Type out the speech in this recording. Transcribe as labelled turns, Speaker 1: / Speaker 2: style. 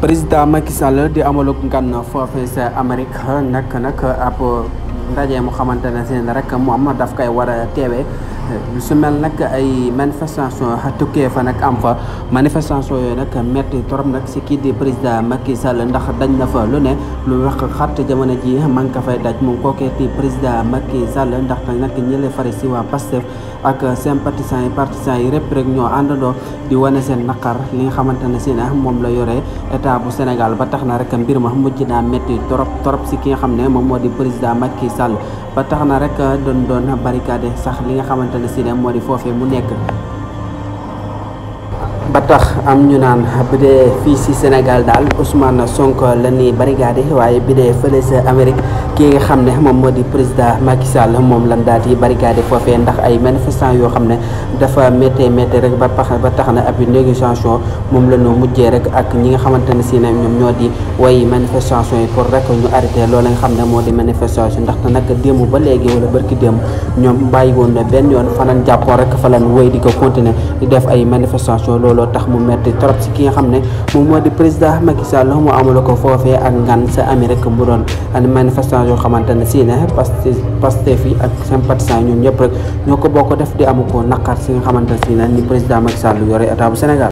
Speaker 1: président Macky Sall di amaluk ngan foofee sa Amérique nag ab ndaje mu xamante ne si rek moom daf koy war a teewee su mel nag ay manifestation tukkee fa nag am fa manifestation yooyu nag metti trop nag si kii di président Macky Sall ndax dañ na fa lu ne lu wax xat jamono ji man ka fay daj mu kookee di président Macky Sall ndax nag ñi lay fari si waa Pastef ak sympathisants yi partisans yi répp rek ñoo àndandoo di wane seen naqar li nga xamante ne si ne moom la yore état bu Sénégal ba tax na rek mbir ma mujj naa métti trop si ki nga xam ne moom moo di président Macky Sall ba tax na rek doon barricade sax li nga xamante ne si ne moo di foofee mu nekk. ba tax am ñu naan bu dee fii si Sénégal daal Ousmane Sonko la ñuy barricade waaye bi dee fële sa Amérique ki nga xam ne moom moo di président Macky Sall moom lan daal di barricade foofee ndax ay manifestants yoo xam ne dafa méttee rek ba tax na ab négociation moom la ñu mujjee rek ak ñi nga xamante ne si ne ñoom ñoo di way manifestation yi pour rek ñu arrêté loolu nga xam ne moo di manifestation ndaxte nag démb ba léegi wala barki démb ñoom bàyyi woon na benn yoon fa lañ jàppoon rek fa lañ wéy di ko continuer di def ay manifestation looloo tax mu metti trop si ki nga xam ne moom moo di président Macky Sall mu amul ko foofee ak ngan sa Amérique mu doon manifestation yoo xamante ne si ne Pastef yi ak sympathisants ñoom ñëpp rek ñoo ko bokk def di amu ko naqar si nga xamante ne si ne ni président Macky Sall yore état bu Sénégal.